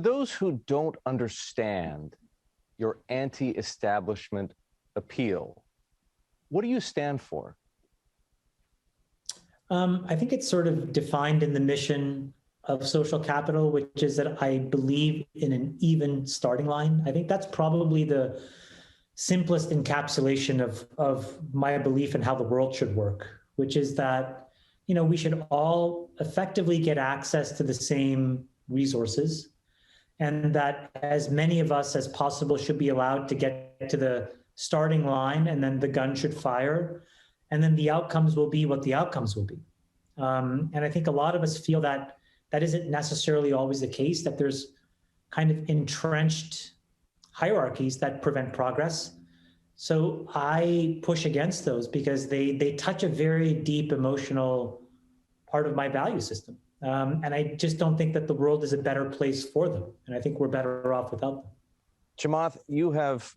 Those who don't understand your anti-establishment appeal, what do you stand for? I think it's sort of defined in the mission of social capital, which is that I believe in an even starting line. I think that's probably the simplest encapsulation of my belief in how the world should work, which is that, we should all effectively get access to the same resources, and that as many of us as possible should be allowed to get to the starting line, and then the gun should fire, and then the outcomes will be what the outcomes will be. And I think a lot of us feel that that isn't necessarily always the case, that there's kind of entrenched hierarchies that prevent progress. So I push against those because they touch a very deep emotional part of my value system. And I just don't think that the world is a better place for them. And I think we're better off without them. Chamath, you have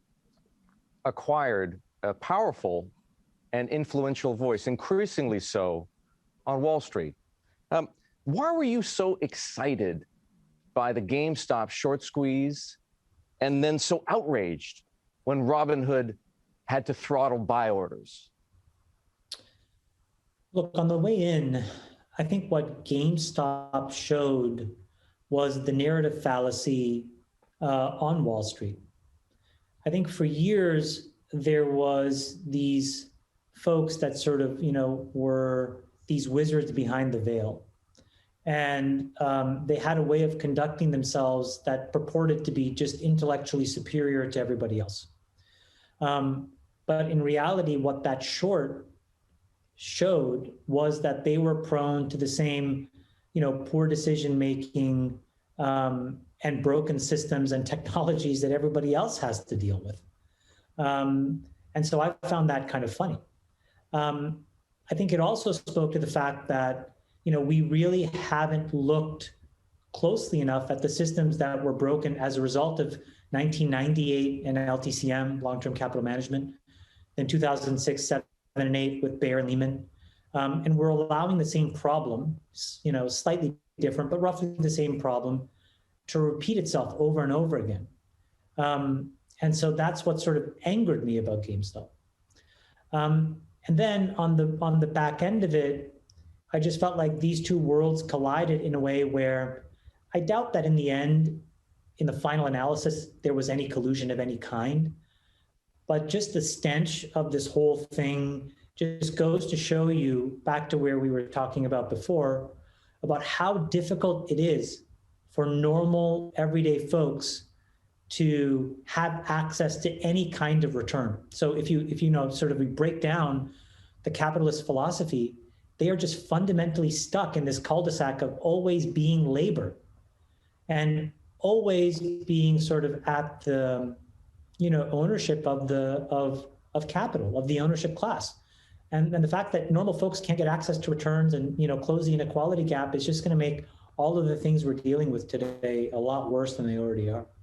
acquired a powerful and influential voice, increasingly so, on Wall Street. Why were you so excited by the GameStop short squeeze and then so outraged when Robinhood had to throttle buy orders? Look, on the way in, I think what GameStop showed was the narrative fallacy on Wall Street. I think for years, there was these folks that sort of, were these wizards behind the veil. And they had a way of conducting themselves that purported to be just intellectually superior to everybody else. But in reality, what that short showed was that they were prone to the same, poor decision-making and broken systems and technologies that everybody else has to deal with. And so I found that kind of funny. I think it also spoke to the fact that, we really haven't looked closely enough at the systems that were broken as a result of 1998 and LTCM, long-term capital management, then 2006, 7, and 8 with Bear and Lehman. And we're allowing the same problem, slightly different, but roughly the same problem, to repeat itself over and over again. And so that's what sort of angered me about GameStop. And then on the back end of it, I just felt like these two worlds collided in a way where I doubt that in the end, in the final analysis, there was any collusion of any kind. But just the stench of this whole thing just goes to show you, back to where we were talking about before, about how difficult it is for normal, everyday folks to have access to any kind of return. So if we break down the capitalist philosophy, they are just fundamentally stuck in this cul-de-sac of always being labor and always being sort of at the, ownership of capital, of the ownership class. And the fact that normal folks can't get access to returns and, close the inequality gap is just going to make all of the things we're dealing with today a lot worse than they already are.